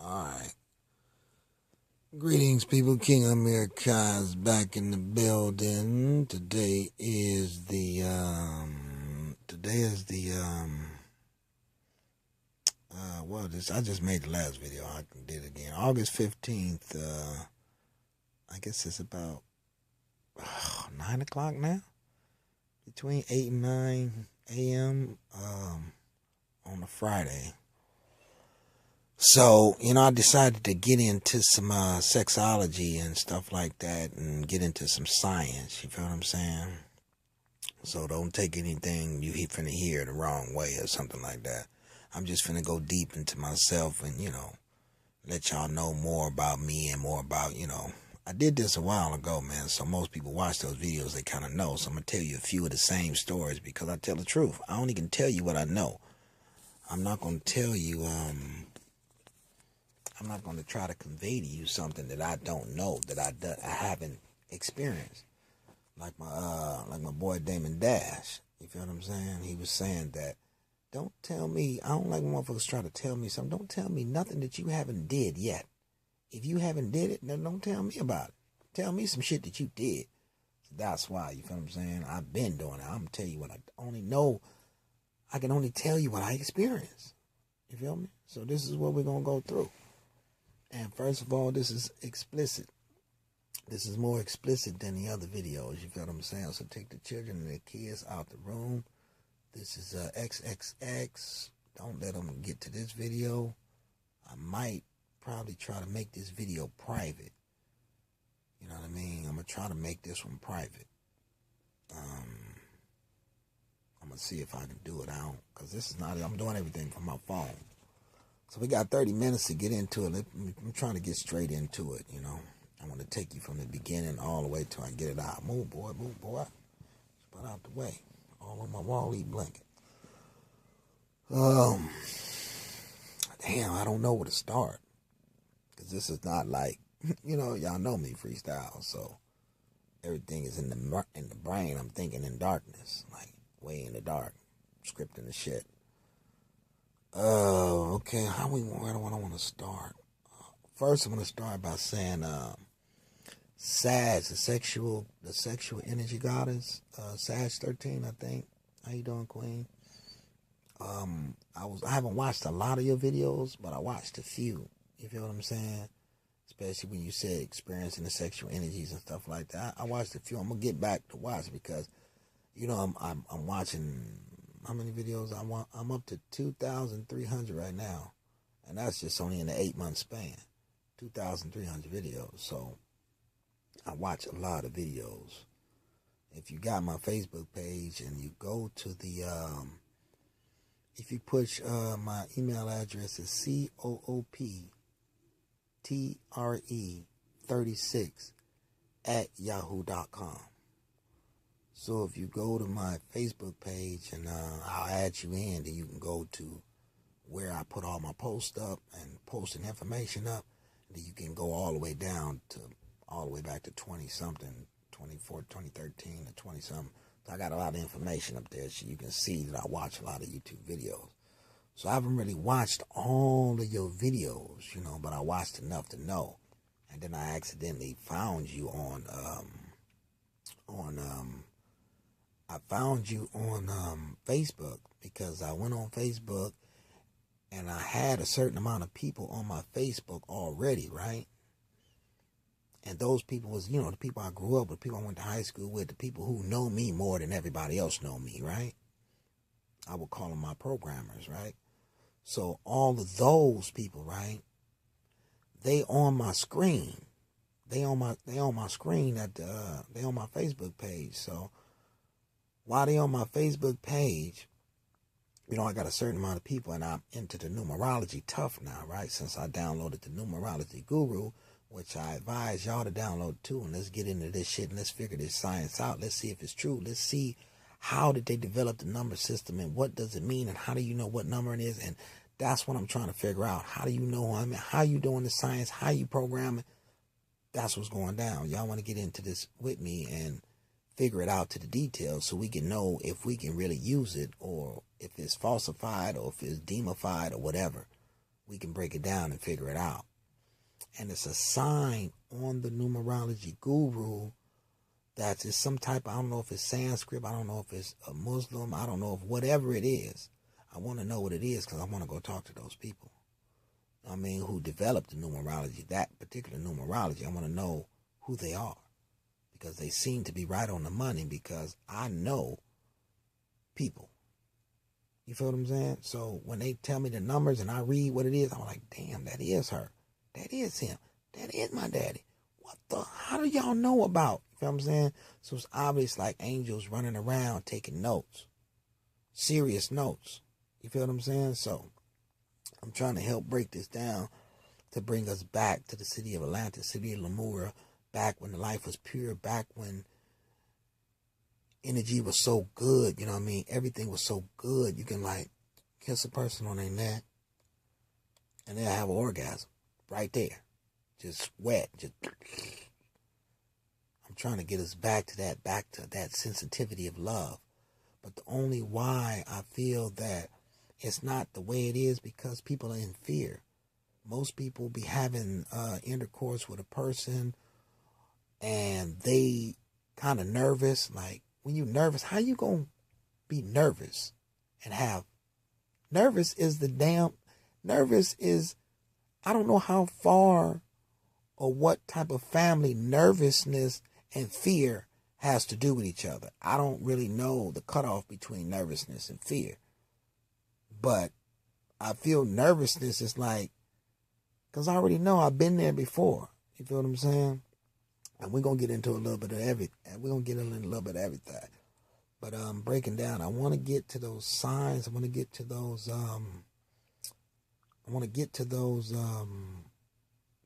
Alright. Greetings, people. King Amir Ka is back in the building. I just made the last video. I did it again. August 15th, I guess it's about 9 o'clock now. Between 8 and 9 a.m. On a Friday. So, I decided to get into some sexology and stuff like that and get into some science, you feel what I'm saying? So don't take anything you finna hear the wrong way or something like that. I'm just finna go deep into myself and, let y'all know more about me and more about, I did this a while ago, man, so most people watch those videos, they kind of know. So I'm going to tell you a few of the same stories because I tell the truth. I only can tell you what I know. I'm not going to tell you, I'm not going to try to convey to you something that I don't know, that I haven't experienced. Like my boy Damon Dash, you feel what I'm saying? He was saying that, don't tell me, I don't like when motherfuckers try to tell me something. Don't tell me nothing that you haven't did yet. If you haven't did it, then don't tell me about it. Tell me some shit that you did. That's why, you feel what I'm saying? I've been doing it. I'm going to tell you what I only know. I can only tell you what I experienced. You feel me? So this is what we're going to go through. And first of all, this is explicit. This is more explicit than the other videos. You feel what I'm saying? So take the children and the kids out the room. This is XXX. Don't let them get to this video. I might probably try to make this video private. You know what I mean? I'm going to try to make this one private. I'm going to see if I can do it out. Because this is not, I'm doing everything from my phone. So we got 30 minutes to get into it. I'm trying to get straight into it, I want to take you from the beginning all the way till I get it out. Move, boy, move, boy. Spot out the way. All on my wall-e blanket. Damn, I don't know where to start. Because this is not like, y'all know me freestyle. So everything is in the brain. I'm thinking in darkness. Like, way in the dark. Scripting the shit. Okay, where do I want to start? First, I'm going to start by saying, Sag, the sexual energy goddess, Sag 13, I think. How you doing, Queen? I haven't watched a lot of your videos, but I watched a few. You feel what I'm saying? Especially when you said experiencing the sexual energies and stuff like that. I watched a few. I'm gonna get back to watch because, I'm watching. How many videos I want? I'm up to 2,300 right now, and that's just only in an 8-month span. 2,300 videos. So I watch a lot of videos. If you got my Facebook page and you go to the, if you push my email address is COOPTRE36@yahoo.com. So if you go to my Facebook page and I'll add you in, then you can go to where I put all my posts up and posting information up. Then you can go all the way down to all the way back to 20-something, 2013 to 20-something. So I got a lot of information up there so you can see that I watch a lot of YouTube videos. So I haven't really watched all of your videos, but I watched enough to know. And then I accidentally found you on Facebook because I went on Facebook and I had a certain amount of people on my Facebook already, right? And those people was, the people I grew up with, people I went to high school with, the people who know me more than everybody else know me, right? I would call them my programmers, right? So all of those people, right? They on my screen. They on my screen they on my Facebook page. So while they on my Facebook page, I got a certain amount of people and I'm into the numerology tough now, right? Since I downloaded the Numerology Guru, which I advise y'all to download too, and let's get into this shit and let's figure this science out. Let's see if it's true. Let's see how did they develop the number system and what does it mean and how do you know what number it is? And that's what I'm trying to figure out. How do you know? How you doing the science? How you programming? That's what's going down. Y'all want to get into this with me and figure it out to the details so we can know if we can really use it or if it's falsified or if it's demified or whatever. we can break it down and figure it out. And it's a sign on the numerology guru that is some type, I don't know if it's Sanskrit, I don't know if it's a Muslim, I don't know if whatever it is. I want to know what it is because I want to go talk to those people. I mean, who developed the numerology, that particular numerology. I want to know who they are because they seem to be right on the money because I know people. You feel what I'm saying? So when they tell me the numbers and I read what it is, I'm like, damn, that is her. That is him. That is my daddy. What the? How do y'all know about? You feel what I'm saying? So it's obvious like angels running around taking notes. Serious notes. You feel what I'm saying? So I'm trying to help break this down to bring us back to the city of Atlantis, city of Lemura, back when the life was pure, back when energy was so good, you know what I mean? Everything was so good. You can like kiss a person on their neck and they'll have an orgasm right there. Just wet. Just I'm trying to get us back to that sensitivity of love. But the only why I feel that it's not the way it is because people are in fear. Most people be having intercourse with a person and they kind of nervous. Like when you nervous, how you gonna be nervous and have nervous is I don't know how far or what type of family nervousness and fear has to do with each other. I don't really know the cutoff between nervousness and fear. But I feel nervousness is like, because I already know I've been there before. You feel what I'm saying? And we're going to get into a little bit of everything. We're going to get into a little bit of everything. But breaking down, I want to get to those signs. I want to get to those,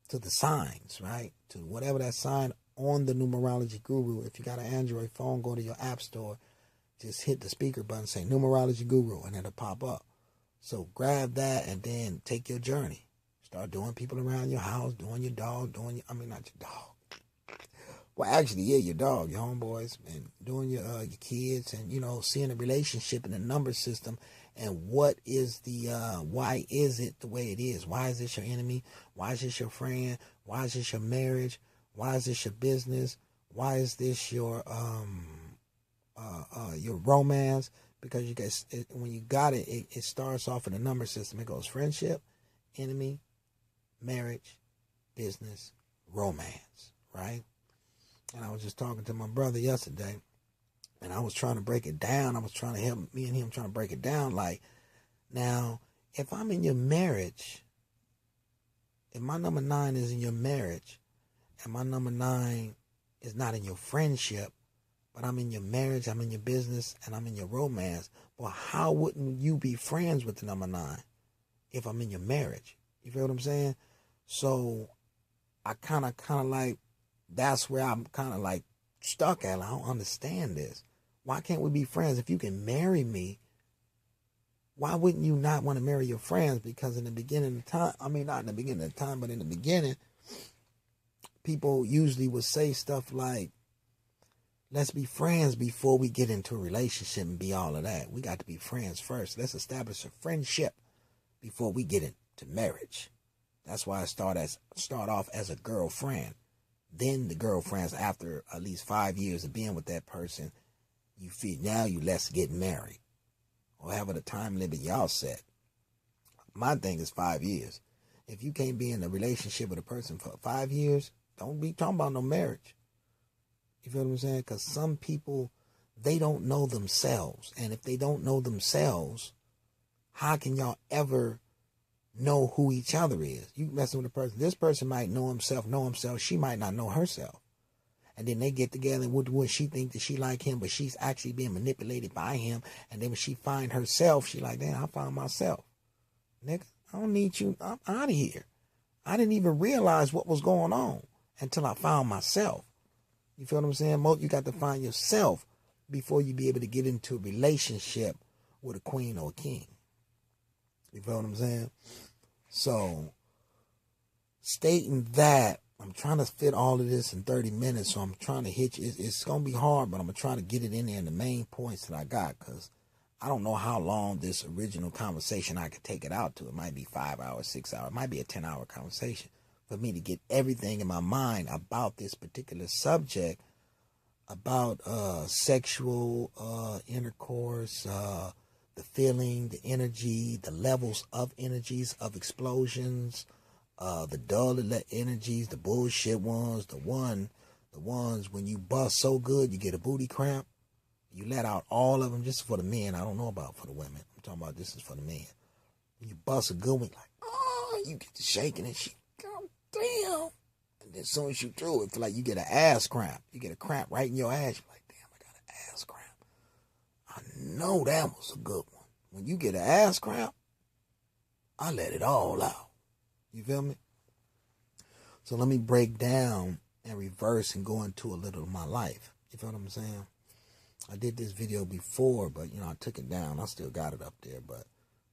to the signs, right? To whatever that sign on the numerology guru. If you got an Android phone, go to your app store. Just hit the speaker button, say numerology guru, and it'll pop up. So grab that and then take your journey. Start doing people around your house, doing your dog, not your dog. Well, actually, yeah, your dog, your homeboys, and doing your kids, and, you know, seeing the relationship in the number system and what is the, why is it the way it is? Why is this your enemy? Why is this your friend? Why is this your marriage? Why is this your business? Why is this your romance? Because you guys, when you got it, it starts off in the number system. It goes friendship, enemy, marriage, business, romance, right? And I was just talking to my brother yesterday, and I was trying to break it down. I was trying to help me and him trying to break it down. Like, now, if I'm in your marriage, if my number 9 is in your marriage, and my number 9 is not in your friendship, but I'm in your marriage, I'm in your business, and I'm in your romance, well, how wouldn't you be friends with the number 9 if I'm in your marriage? You feel what I'm saying? So I kind of like, that's where I'm kind of like stuck at. I don't understand this. Why can't we be friends? If you can marry me, why wouldn't you not want to marry your friends? Because in the beginning of time, not in the beginning of time, but in the beginning, people usually would say stuff like, let's be friends before we get into a relationship and be all of that. We got to be friends first. Let's establish a friendship before we get into marriage. That's why I start off as a girlfriend. Then the girlfriends, after at least 5 years of being with that person, you feel now let's get married. Or however the time limit y'all set. My thing is 5 years. If you can't be in a relationship with a person for 5 years, don't be talking about no marriage. You feel what I'm saying? Because some people, they don't know themselves. And if they don't know themselves, how can y'all ever know who each other is? You messing with a person. This person might know himself. She might not know herself. And then they get together and what she think that she like him, but she's actually being manipulated by him. And then when she find herself, she like, damn, I found myself. Nigga, I don't need you. I'm out of here. I didn't even realize what was going on until I found myself. You feel what I'm saying? You got to find yourself before you be able to get into a relationship with a queen or a king. You feel what I'm saying? So, stating that, I'm trying to fit all of this in 30 minutes, so I'm trying to hit you. It's going to be hard, but I'm going to try to get it in there in the main points that I got, because I don't know how long this original conversation I could take it out to. It might be 5 hours, 6 hours. It might be a 10-hour conversation for me to get everything in my mind about this particular subject, about sexual intercourse, the feeling, the energy, the levels of energies, of explosions, the dull energies, the bullshit ones, the ones when you bust so good you get a booty cramp. You let out all of them. Just for the men. I don't know about for the women. I'm talking about this is for the men. You bust a good one, like, oh, you get to shaking and shit. God damn. And then as soon as you through it, feel like you get an ass cramp. You get a cramp right in your ass. You're like, damn, I got an ass cramp. I know that was a good one. When you get an ass cramp, I let it all out. You feel me? So let me break down and reverse and go into a little of my life. You feel what I'm saying? I did this video before, but, I took it down. I still got it up there, but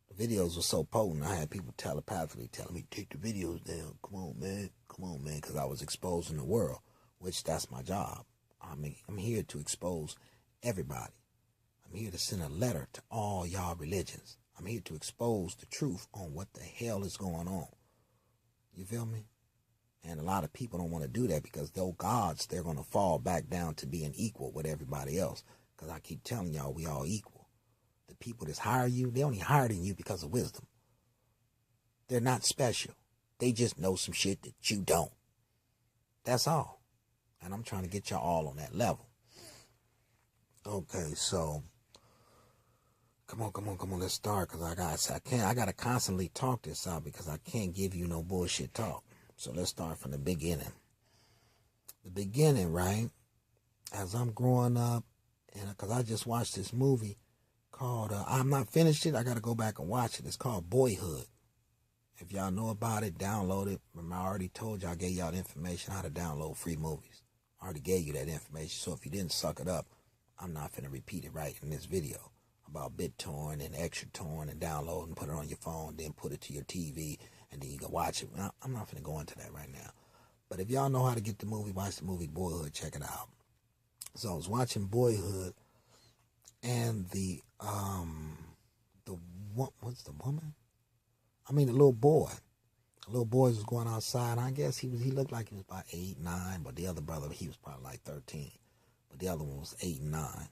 the videos were so potent, I had people telepathically telling me, take the videos down. Come on, man, because I was exposing the world, which that's my job. I'm here to expose everybody. I'm here to send a letter to all y'all religions. I'm here to expose the truth on what the hell is going on. You feel me? And a lot of people don't want to do that because they're gods, they're going to fall back down to being equal with everybody else. Because I keep telling y'all, we all equal. The people that hire you, they only hired you because of wisdom. They're not special. They just know some shit that you don't. That's all. And I'm trying to get y'all all on that level. Okay, so come on, let's start. Because I gotta constantly talk this out because I can't give you no bullshit talk. So let's start from the beginning. The beginning, right? As I'm growing up, and because I just watched this movie called, I'm not finished it, I got to go back and watch it. It's called Boyhood. If y'all know about it, download it. Remember, I already told y'all, I gave y'all the information how to download free movies. I already gave you that information. So if you didn't suck it up, I'm not finna repeat it right in this video about BitTorrent and ExtraTorrent and download and put it on your phone, then put it to your TV, and then you can watch it. I'm not finna go into that right now. But if y'all know how to get the movie, watch the movie Boyhood, check it out. So I was watching Boyhood, and the what's the woman? I mean, the little boy. The little boy was going outside. I guess he looked like he was about 8, 9, but the other brother, he was probably like 13. But the other one was 8 and 9.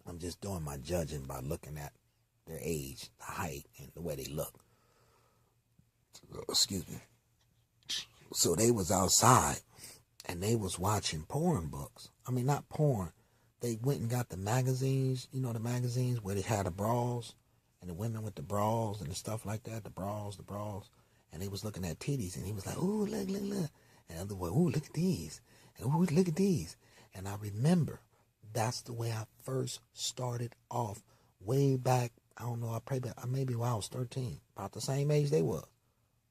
I'm just doing my judging by looking at their age, the height, and the way they look. Excuse me. So they was outside, and they was watching porn books. I mean, not porn. They went and got the magazines, the magazines where they had the bras, and the women with the bras and the stuff like that, the bras. And they was looking at titties, and he was like, ooh, look. And the other boy, ooh, look at these. And ooh, look at these. And I remember that's the way I first started off way back. I don't know, maybe when I was 13, about the same age they were.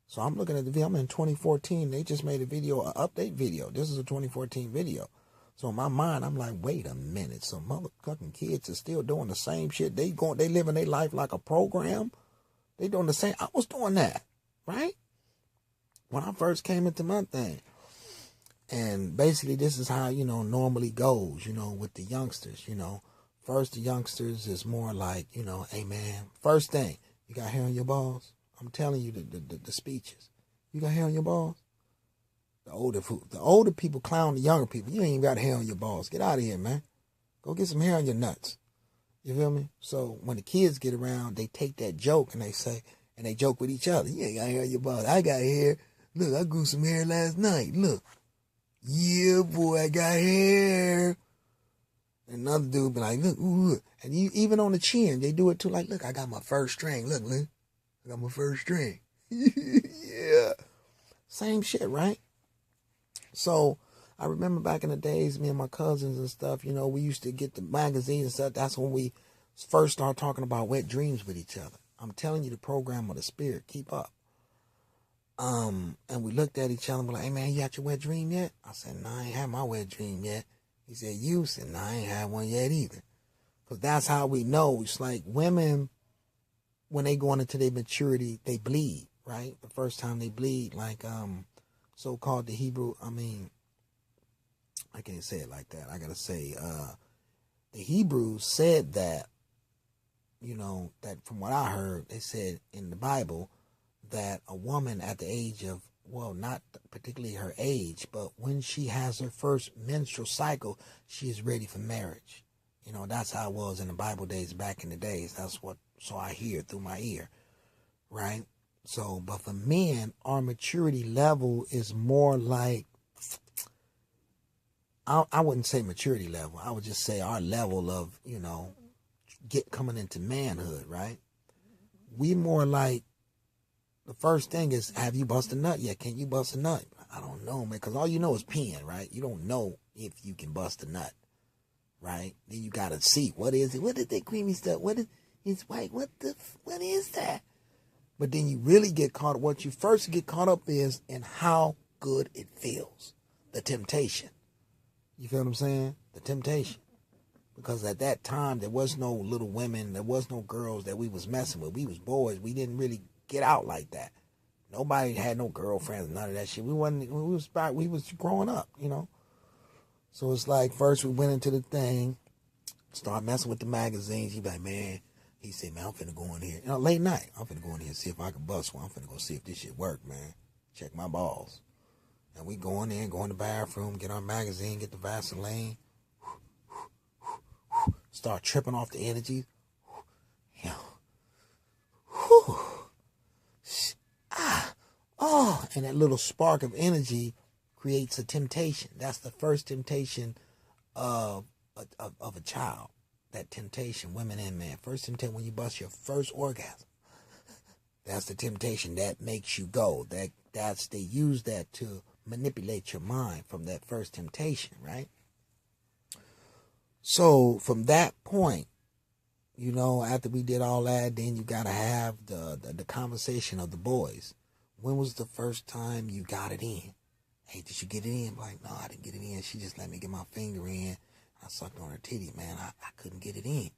So I'm looking at the video. I'm in 2014. They just made a video, an update video. This is a 2014 video. So in my mind, I'm like, wait a minute. Some motherfucking kids are still doing the same shit. They living their life like a program. They doing the same. I was doing that, right? When I first came into my thing. And basically, this is how, normally goes, with the youngsters, First, the youngsters is more like, hey, man, first thing, you got hair on your balls? I'm telling you the speeches. You got hair on your balls? The older people clown the younger people. You ain't even got hair on your balls. Get out of here, man. Go get some hair on your nuts. You feel me? So when the kids get around, they take that joke and they say, and they joke with each other. You ain't got hair on your balls. I got hair. Look, I grew some hair last night. Look. Yeah, boy, I got hair. And another dude be like, look, ooh. And even on the chin, they do it too. Like, look, I got my first string. Look. I got my first string. Yeah. Same shit, right? So I remember back in the days, me and my cousins and stuff, we used to get the magazines and stuff. That's when we first started talking about wet dreams with each other. I'm telling you, the program of the spirit. Keep up. And we looked at each other and were like, hey, man, you got your wet dream yet? I said, no, I ain't had my wet dream yet. He said, you? Said, no, I ain't had one yet either. Because that's how we know. It's like women, when they go into their maturity, they bleed, right? The first time they bleed, like so-called the Hebrew, I can't say it like that. I got to say, the Hebrews said that that from what I heard, they said in the Bible that a woman at the age of, well, not particularly her age, but when she has her first menstrual cycle, she is ready for marriage. That's how it was in the Bible days back in the days. So I hear through my ear, right? So, but for men, our maturity level is more like, I wouldn't say maturity level. I would just say our level of, coming into manhood, right? We more like, the first thing is, have you bust a nut yet? Can you bust a nut? I don't know, man, because all you know is peeing, right? You don't know if you can bust a nut, right? Then you got to see, what is it? What is that creamy stuff? What is, it's white. What is that? But then you really get caught up. What you first get caught up is in how good it feels. The temptation. You feel what I'm saying? The temptation. Because at that time, there was no little women. There was no girls that we was messing with. We was boys. We didn't really get out like that. Nobody had no girlfriends, none of that shit. We was growing up, So it's like, first we went into the thing, start messing with the magazines. He be like, man, he said, man, I'm finna go in here. Late night, I'm finna go in here and see if I can bust one. I'm finna go see if this shit work, man. Check my balls. And we go in there, go in the bathroom, get our magazine, get the Vaseline, start tripping off the energy. And that little spark of energy creates a temptation. That's the first temptation of a child. That temptation, women and men. First temptation, when you bust your first orgasm. That's the temptation that makes you go. They use that to manipulate your mind from that first temptation, right? So from that point, after we did all that, then you gotta have the conversation of the boys. When was the first time you got it in? Hey, did you get it in? I'm like, no, I didn't get it in. She just let me get my finger in. I sucked on her titty, man. I couldn't get it in.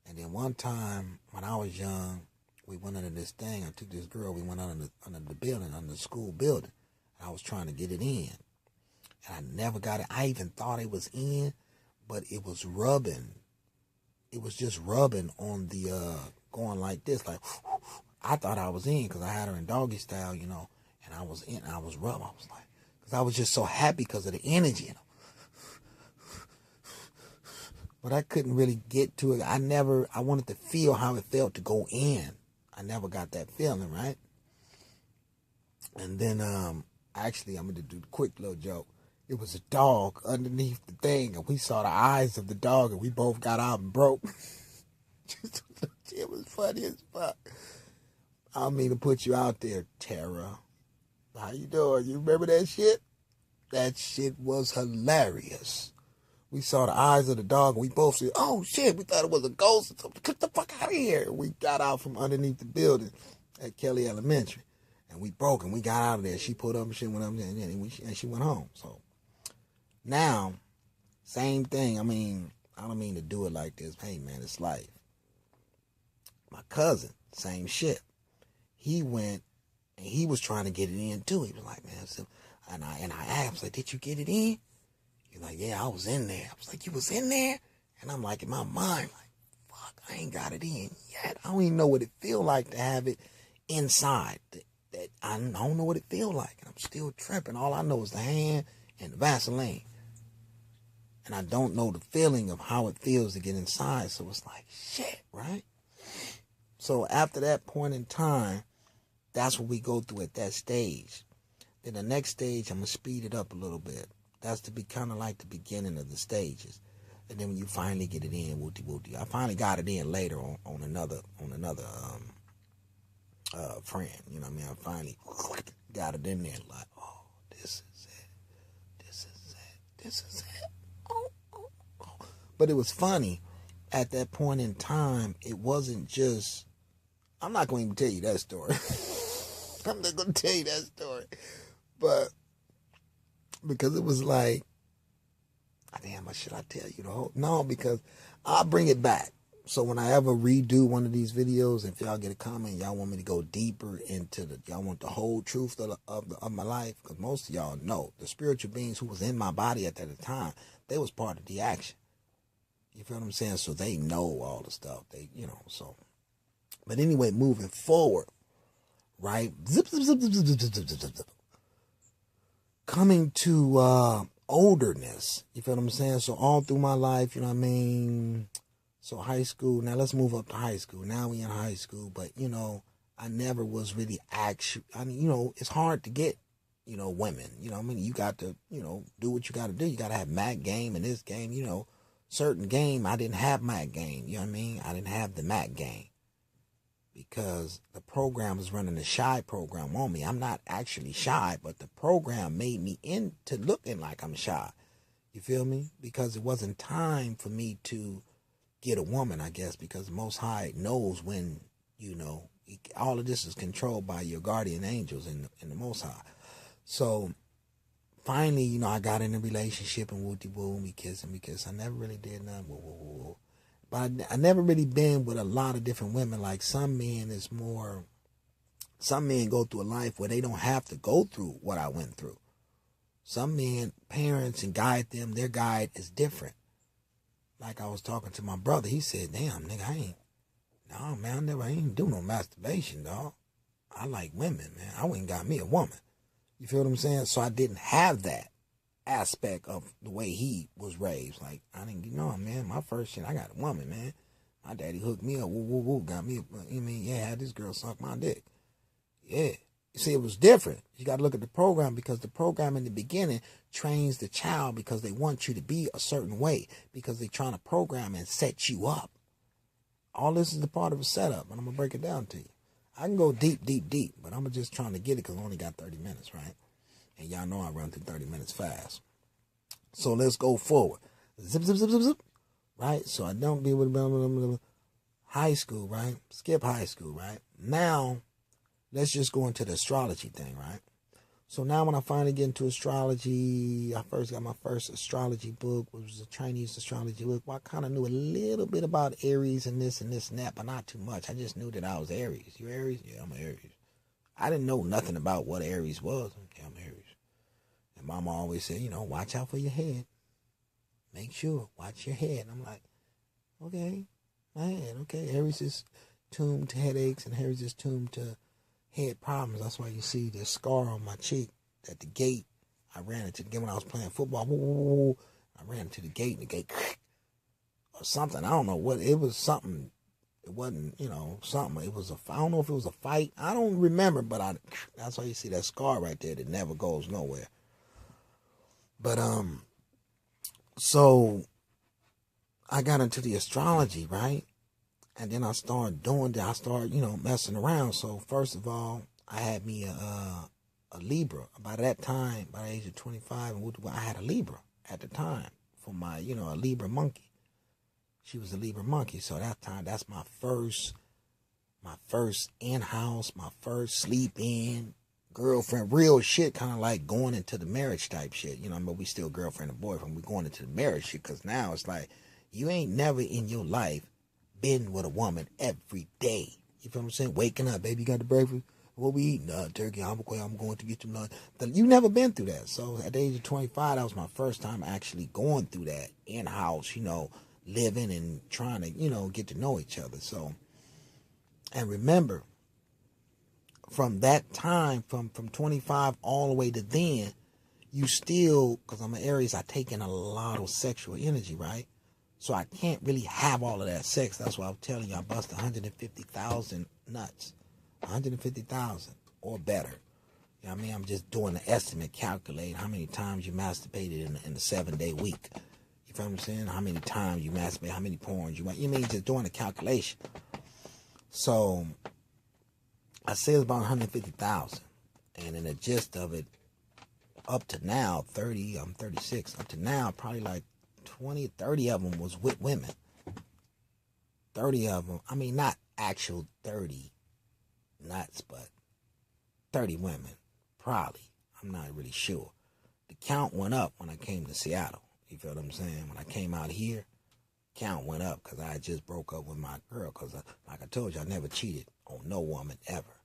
And then one time when I was young, we went under this thing. I took this girl. We went under the building, under the school building. I was trying to get it in. And I never got it. I even thought it was in, but it was rubbing. It was just rubbing on the, going like this. Like, I thought I was in because I had her in doggy style, and I was in. I was rubbing. I was like, because I was just so happy because of the energy, But I couldn't really get to it. I wanted to feel how it felt to go in. I never got that feeling, right? And then, actually, I'm going to do a quick little joke. It was a dog underneath the thing, and we saw the eyes of the dog, and we both got out and broke. It was funny as fuck. I don't mean to put you out there, Tara. How you doing? You remember that shit? That shit was hilarious. We saw the eyes of the dog, and we both said, oh, shit, we thought it was a ghost or something. Get the fuck out of here. We got out from underneath the building at Kelly Elementary, and we broke, and we got out of there. She pulled up and she went up there, and she went home. So now, same thing. I mean, I don't mean to do it like this. Hey, man, it's life. My cousin, same shit. He went, and he was trying to get it in, too. He was like, man, so, and I asked, like, did you get it in? He's like, yeah, I was in there. I was like, you was in there? And I'm like, in my mind, like, fuck, I ain't got it in yet. I don't even know what it feel like to have it inside. That I don't know what it feel like. And I'm still tripping. All I know is the hand and the Vaseline. And I don't know the feeling of how it feels to get inside. So it's like, shit, right? So after that point in time, that's what we go through at that stage. Then the next stage, I'm going to speed it up a little bit. That's to be kind of like the beginning of the stages. And then when you finally get it in, wooty. I finally got it in later on another friend. You know what I mean? I finally got it in there like, oh, this is it. This is it. This is it. Oh. But it was funny. At that point in time, it wasn't just, I'm not going to even tell you that story. I'm not going to tell you that story. But because it was like, damn, should I tell you the whole? No, because I'll bring it back. So when I ever redo one of these videos, if y'all get a comment, y'all want me to go deeper into y'all want the whole truth of my life, because most of y'all know the spiritual beings who was in my body at that time, they was part of the action. You feel what I'm saying? So they know all the stuff. So. But anyway, moving forward, right? Zip, zip, zip, zip, zip, zip, zip, zip, zip, zip. Coming to olderness. You feel what I'm saying? So all through my life, you know what I mean? So high school. Now let's move up to high school. Now we in high school. But, I never was really it's hard to get, women. You got to, do what you got to do. You got to have Mac game and this game, certain game. I didn't have Mac game. You know what I mean? I didn't have the Mac game because the program was running a shy program on me. I'm not actually shy, but the program made me into looking like I'm shy. You feel me? Because it wasn't time for me to get a woman, I guess, because the Most High knows when, all of this is controlled by your guardian angels in the Most High. So finally, I got in a relationship and woo-de-woo, we kiss. I never really did nothing. Woo-woo-woo. But I never really been with a lot of different women. Like some men go through a life where they don't have to go through what I went through. Some men, parents and guide them, their guide is different. Like I was talking to my brother, he said, damn, nigga, I ain't do no masturbation, dog. I like women, man. I went and got me a woman. You feel what I'm saying? So I didn't have that aspect of the way he was raised. Like, I didn't, man, my first shit, I got a woman, man. My daddy hooked me up, got me, had this girl suck my dick. Yeah. You see, it was different. You got to look at the program because the program in the beginning trains the child because they want you to be a certain way because they're trying to program and set you up. All this is the part of a setup, and I'm going to break it down to you. I can go deep, but I'm just trying to get it because I only got 30 minutes, right? And y'all know I run through 30 minutes fast. So let's go forward. Zip, zip, zip, zip, zip. Right? So I don't be with high school, right? Skip high school, right? Now, let's just go into the astrology thing, right? So now when I finally get into astrology, I first got my first astrology book, which was a Chinese astrology book. Well, I kind of knew a little bit about Aries and this and that, but not too much. I just knew that I was Aries. You Aries? Yeah, I'm Aries. I didn't know nothing about what Aries was. Okay, I'm Aries. And Mama always said, watch out for your head. Make sure, watch your head. I'm like, okay, my head, okay. Aries is tuned to headaches and Aries is tuned to head problems. That's why you see this scar on my cheek at the gate. I ran into the gate when I was playing football. I ran into the gate and the gate or something. I don't know what it was. Something. It wasn't, something. It was I don't know if it was a fight. I don't remember, but that's why you see that scar right there that never goes nowhere. But so I got into the astrology, right? And then I started messing around. So first of all, I had me a Libra. By that time, by the age of 25, I had a Libra at the time for my, a Libra monkey. She was a Libra monkey. So that time, that's my first in-house, my first sleep-in girlfriend. Real shit, kind of like going into the marriage type shit. But we still girlfriend and boyfriend. We're going into the marriage shit because now it's like you ain't never in your life been with a woman every day. You feel what I'm saying? Waking up, baby, you got the breakfast? What we eating? Turkey, I'm going to get some lunch. You never been through that. So at the age of 25, that was my first time actually going through that in-house, living and trying to, get to know each other. So, and remember, from that time, from 25 all the way to then, you still, because I'm an Aries, I take in a lot of sexual energy, right? So I can't really have all of that sex. That's why I'm telling you, I bust 150,000 nuts. 150,000 or better. You know what I mean? I'm just doing the estimate, calculating how many times you masturbated in a 7-day week. You feel what I'm saying? How many times you masturbate, how many porns you want. You mean just doing the calculation. So I say it's about 150,000. And in the gist of it, up to now, 30, I'm 36. Up to now, probably like 20, 30 of them was with women. 30 of them, I mean, not actual 30 nuts, but 30 women, probably. I'm not really sure. The count went up when I came to Seattle. You feel what I'm saying? When I came out here, count went up because I had just broke up with my girl. Because, like I told you, I never cheated on no woman ever.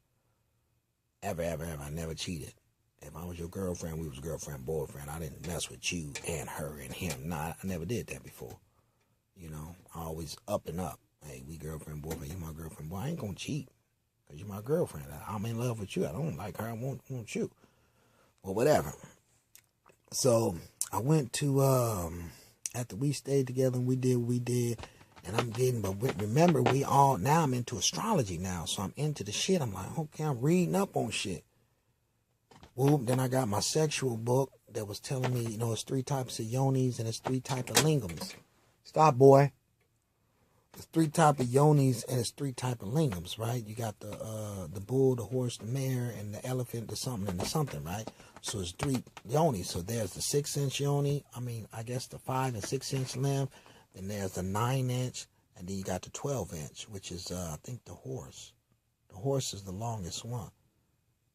Ever. I never cheated. If I was your girlfriend, we was girlfriend, boyfriend. I didn't mess with you and her and him. Nah, I never did that before. You know, always up and up. Hey, we girlfriend, boyfriend, you my girlfriend, boy. I ain't gonna cheat because you're my girlfriend. I'm in love with you. I don't like her. I want you. Well, whatever. So I went to, after we stayed together and we did what we did, and I'm getting, but remember, now I'm into astrology now. So I'm into the shit. I'm like, okay, I'm reading up on shit. Well, then I got my sexual book that was telling me, you know, it's 3 types of yonis and it's 3 types of lingams. Stop, boy. It's 3 types of yonis and it's 3 types of lingams, right? You got the bull, the horse, the mare, and the elephant, the something, and the something, right? So it's 3 yonis. So there's the 6-inch yoni. I guess the 5 and 6-inch limb. Then there's the 9-inch, and then you got the 12-inch, which is I think the horse. The horse is the longest one.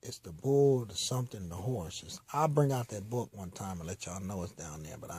It's the bull, the something, the horses. I'll bring out that book one time and let y'all know it's down there, but